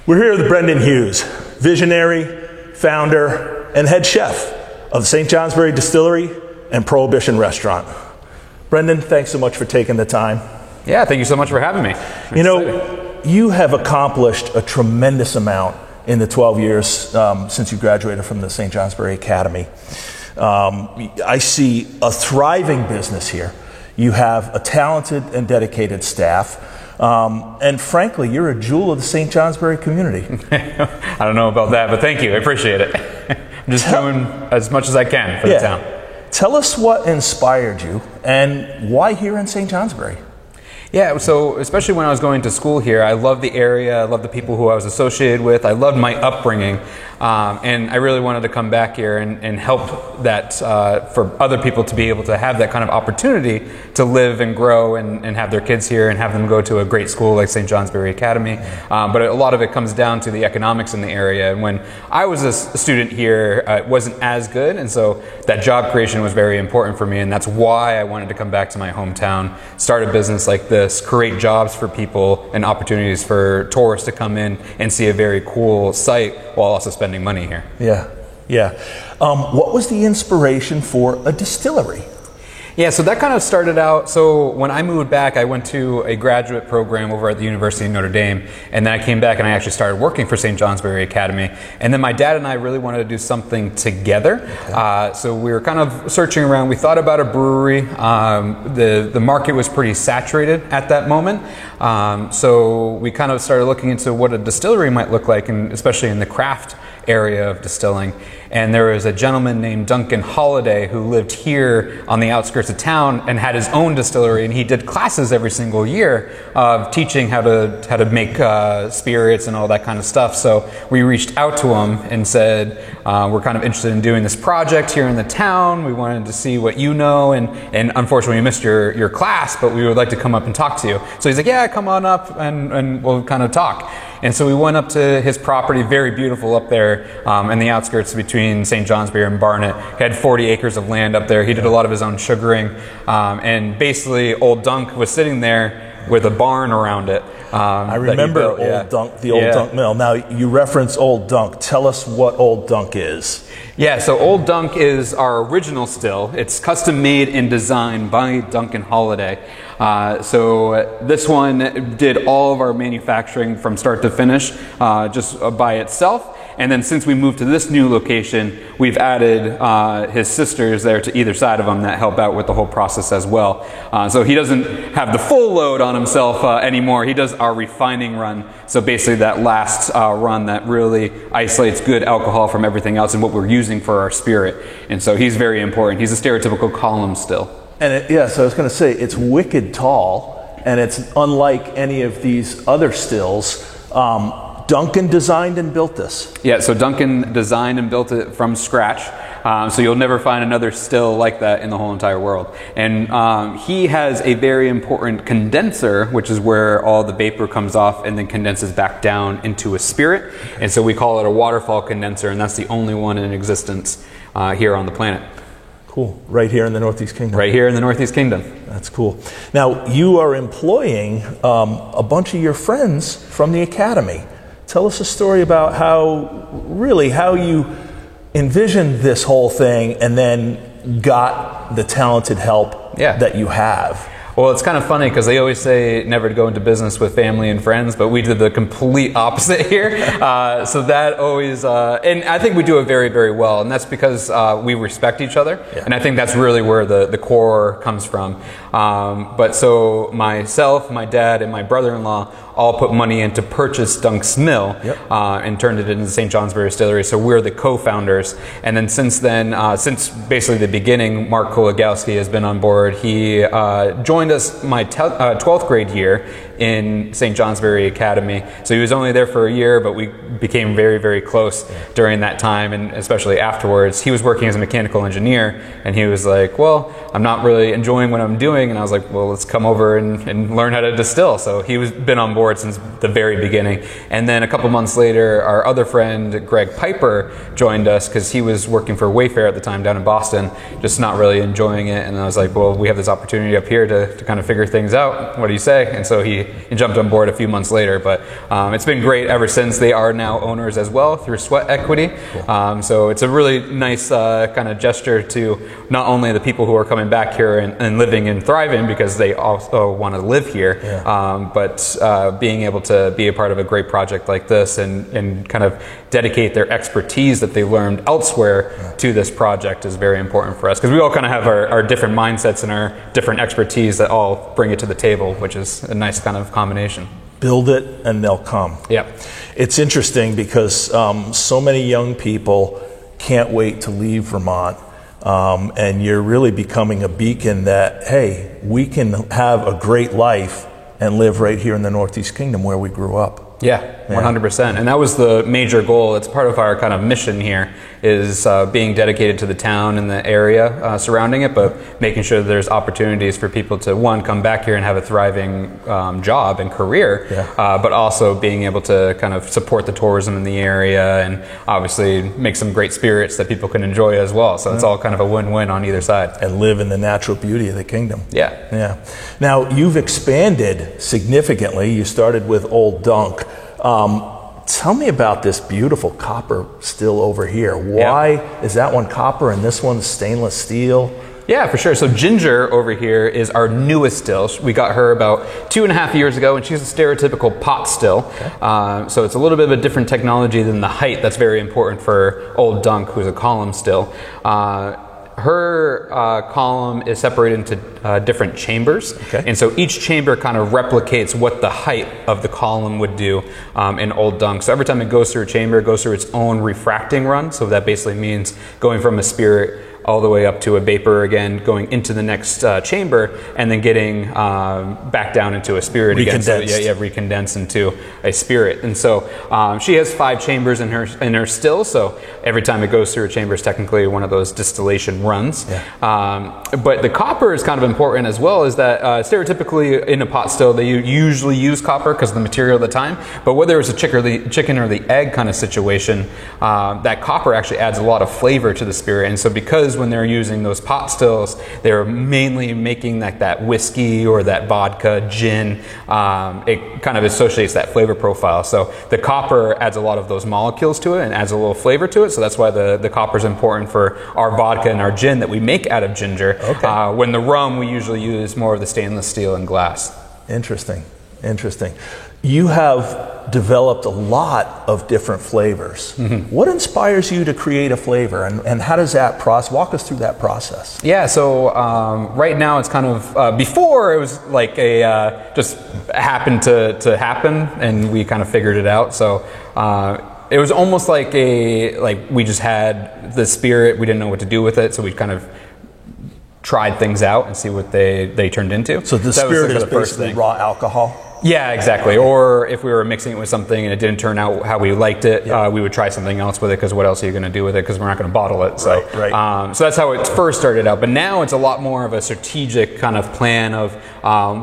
We're here with Brendan Hughes, visionary, founder, and head chef of St. Johnsbury Distillery and Prohibition Restaurant. Brendan, thanks so much for taking the time. Yeah, thank you so much for having me. You know, you have accomplished a tremendous amount in the 12 years since you graduated from the St. Johnsbury Academy. I see a thriving business here. You have a talented and dedicated staff. And frankly, you're a jewel of the St. Johnsbury community. I don't know about that, but thank you. I appreciate it. I'm just doing as much as I can for the town. Tell us what inspired you and why here in St. Johnsbury? Yeah, so especially when I was going to school here, I loved the area, I loved the people who I was associated with, I loved my upbringing, and I really wanted to come back here and help that for other people to be able to have that kind of opportunity to live and grow and have their kids here and have them go to a great school like St. Johnsbury Academy. But a lot of it comes down to the economics in the area, and when I was a student here, it wasn't as good, and so that job creation was very important for me, and that's why I wanted to come back to my hometown, start a business like this, create jobs for people and opportunities for tourists to come in and see a very cool site while also spending money here. Yeah. What was the inspiration for a distillery? Yeah, so that kind of started out, so when I moved back, I went to a graduate program over at the University of Notre Dame, and then I came back and I actually started working for St. Johnsbury Academy, and then my dad and I really wanted to do something together. Okay. So we were kind of searching around. We thought about a brewery. The market was pretty saturated at that moment, so we kind of started looking into what a distillery might look like, and especially in the craft area of distilling. And there was a gentleman named Duncan Holiday who lived here on the outskirts of town and had his own distillery, and he did classes every single year of teaching how to make spirits and all that kind of stuff. So we reached out to him and said, we're kind of interested in doing this project here in the town. We wanted to see what you know, and unfortunately we missed your class, but we would like to come up and talk to you. So he's like, yeah, come on up and we'll kind of talk. And so we went up to his property, very beautiful up there in the outskirts between St. Johnsbury and Barnet. He had 40 acres of land up there. He did a lot of his own sugaring. And basically, Old Dunk was sitting there with a barn around it. I remember Old Dunk, the Old Dunk Mill. Now, you reference Old Dunk. Tell us what Old Dunk is. Yeah, so Old Dunk is our original still. It's custom made and designed by Duncan Holiday. So this one did all of our manufacturing from start to finish just by itself. And then since we moved to this new location, we've added his sisters there to either side of him that help out with the whole process as well. So he doesn't have the full load on himself anymore. He does our refining run. So basically that last run that really isolates good alcohol from everything else and what we're using for our spirit. And so he's very important. He's a stereotypical column still. And so I was going to say, it's wicked tall, and it's unlike any of these other stills. Duncan designed and built this. Yeah, so Duncan designed and built it from scratch. So you'll never find another still like that in the whole entire world. And he has a very important condenser, which is where all the vapor comes off and then condenses back down into a spirit. And so we call it a waterfall condenser, and that's the only one in existence here on the planet. Cool. Right here in the Northeast Kingdom. Right here in the Northeast Kingdom. That's cool. Now, you are employing a bunch of your friends from the Academy. Tell us a story about how you envisioned this whole thing and then got the talented help that you have. Well, it's kind of funny because they always say never to go into business with family and friends, but we did the complete opposite here. So that always, and I think we do it very, very well, and that's because we respect each other, and I think that's really where the core comes from. But so myself, my dad, and my brother-in-law all put money in to purchase Dunk's Mill and turned it into the St. Johnsbury Distillery. So we're the co-founders. And then since then, since basically the beginning, Mark Kolagowski has been on board. He joined us my 12th grade year in St. Johnsbury Academy. So he was only there for a year, but we became very, very close during that time, and especially afterwards. He was working as a mechanical engineer, and he was like, well, I'm not really enjoying what I'm doing. And I was like, well, let's come over and learn how to distill. So he was been on board since the very beginning. And then a couple months later, our other friend, Greg Piper, joined us because he was working for Wayfair at the time down in Boston, just not really enjoying it. And I was like, well, we have this opportunity up here to to kind of figure things out. What do you say? And so he jumped on board a few months later. But it's been great ever since. They are now owners as well through Sweat Equity. So it's a really nice kind of gesture to not only the people who are coming back here and living and thriving because they also want to live here, but being able to be a part of a great project like this and kind of dedicate their expertise that they learned elsewhere to this project is very important for us, because we all kind of have our different mindsets and our different expertise that all bring it to the table, which is a nice kind of combination. Build it and they'll come. Yep. It's interesting because so many young people can't wait to leave Vermont, and you're really becoming a beacon that, hey, we can have a great life and live right here in the Northeast Kingdom where we grew up. Yeah, 100%. And that was the major goal. It's part of our kind of mission here, is being dedicated to the town and the area surrounding it, but making sure that there's opportunities for people to, one, come back here and have a thriving job and career, but also being able to kind of support the tourism in the area and obviously make some great spirits that people can enjoy as well. So it's all kind of a win-win on either side. And live in the natural beauty of the kingdom. Yeah. Now, you've expanded significantly. You started with Old Dunk. Tell me about this beautiful copper still over here. Why is that one copper and this one stainless steel? Yeah, for sure. So Ginger over here is our newest still. We got her about 2.5 years ago, and she's a stereotypical pot still. So it's a little bit of a different technology than the height that's very important for Old Dunk, who's a column still. Her column is separated into different chambers, and so each chamber kind of replicates what the height of the column would do in Old Dunk. So every time it goes through a chamber, it goes through its own refracting run. So that basically means going from a spirit all the way up to a vapor again, going into the next chamber, and then getting back down into a spirit again. So recondensed into a spirit. And so she has 5 chambers in her still. So every time it goes through a chamber is technically one of those distillation runs. But the copper is kind of important as well. Is that stereotypically in a pot still they usually use copper because of the material at the time. But whether it's a chicken or the egg kind of situation, that copper actually adds a lot of flavor to the spirit. And so because when they're using those pot stills, they're mainly making that whiskey or that vodka, gin. It kind of associates that flavor profile. So the copper adds a lot of those molecules to it and adds a little flavor to it. So that's why the copper is important for our vodka and our gin that we make out of ginger. When the rum, we usually use more of the stainless steel and glass. Interesting. You have developed a lot of different flavors. What inspires you to create a flavor, and how does that process, walk us through that process? Yeah, so right now it's kind of, before it was like just happened to happen and we kind of figured it out. So it was almost like we just had the spirit, we didn't know what to do with it, so we kind of tried things out and see what they turned into. So the spirit is basically raw alcohol? Yeah, exactly. Or if we were mixing it with something and it didn't turn out how we liked it, we would try something else with it, because what else are you going to do with it, because we're not going to bottle it. So, so that's how it first started out. But now it's a lot more of a strategic kind of plan of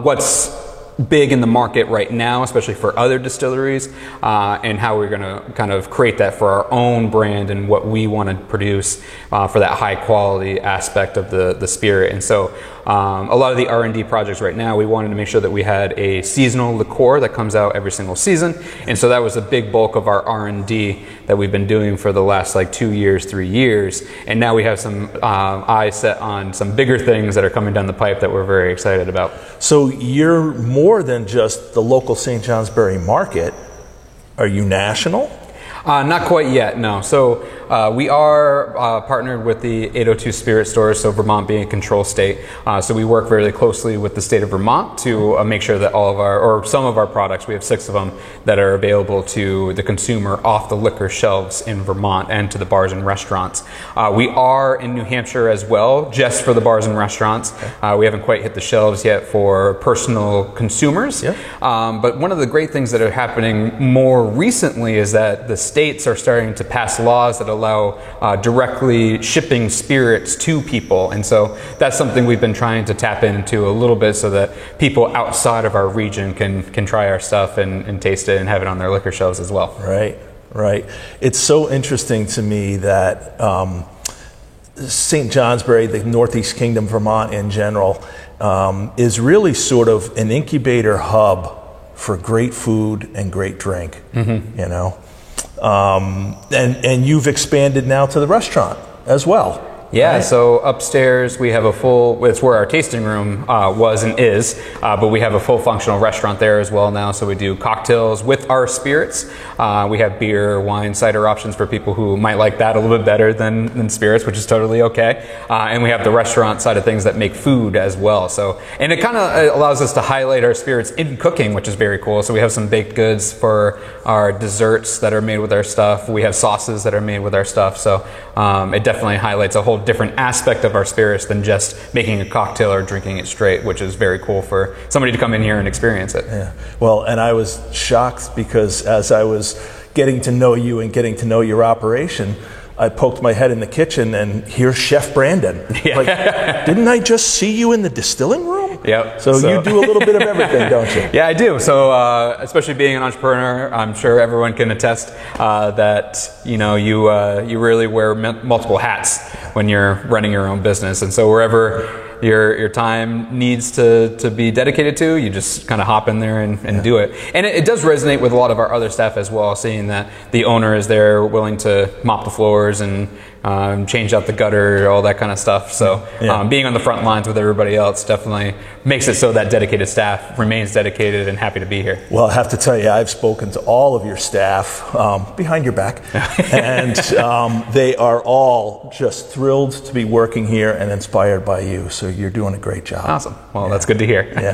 what's big in the market right now, especially for other distilleries, and how we're going to kind of create that for our own brand and what we want to produce for that high quality aspect of the spirit. And so a lot of the R&D projects right now, we wanted to make sure that we had a seasonal liqueur that comes out every single season. And so that was a big bulk of our R&D that we've been doing for the last 2 years, 3 years. And now we have some eyes set on some bigger things that are coming down the pipe that we're very excited about. So you're more than just the local St. Johnsbury market. Are you national? Not quite yet, no. So we are partnered with the 802 Spirit Stores, so Vermont being a control state. So we work very closely with the state of Vermont to make sure that all of our, or some of our products, we have 6 of them, that are available to the consumer off the liquor shelves in Vermont and to the bars and restaurants. We are in New Hampshire as well, just for the bars and restaurants. We haven't quite hit the shelves yet for personal consumers. But one of the great things that are happening more recently is that the states are starting to pass laws that allow directly shipping spirits to people. And so that's something we've been trying to tap into a little bit so that people outside of our region can try our stuff and taste it and have it on their liquor shelves as well. Right. It's so interesting to me that St. Johnsbury, the Northeast Kingdom, Vermont in general, is really sort of an incubator hub for great food and great drink, you know. And you've expanded now to the restaurant as well. Yeah, right? So upstairs we have a full, it's where our tasting room was and is, but we have a full functional restaurant there as well now. So we do cocktails with our spirits. We have beer, wine, cider options for people who might like that a little bit better than spirits, which is totally okay. And we have the restaurant side of things that make food as well. So, and it kind of allows us to highlight our spirits in cooking, which is very cool. So we have some baked goods for our desserts that are made with our stuff. We have sauces that are made with our stuff. So it definitely highlights a whole different aspect of our spirits than just making a cocktail or drinking it straight, which is very cool for somebody to come in here and experience it. Yeah. Well, and I was shocked because as I was getting to know you and getting to know your operation, I poked my head in the kitchen and here's Chef Brandon. Yeah. Like, didn't I just see you in the distilling room? Yep. So you do a little bit of everything, don't you? Yeah, I do. So especially being an entrepreneur, I'm sure everyone can attest that you really wear multiple hats when you're running your own business, and so wherever your time needs to be dedicated to, you just kind of hop in there and do it. And it does resonate with a lot of our other staff as well, seeing that the owner is there willing to mop the floors and change out the gutter, all that kind of stuff. So being on the front lines with everybody else definitely makes it so that dedicated staff remains dedicated and happy to be here. Well, I have to tell you, I've spoken to all of your staff behind your back, and they are all just thrilled to be working here and inspired by you. So you're doing a great job. Awesome. Well, that's good to hear. Yeah.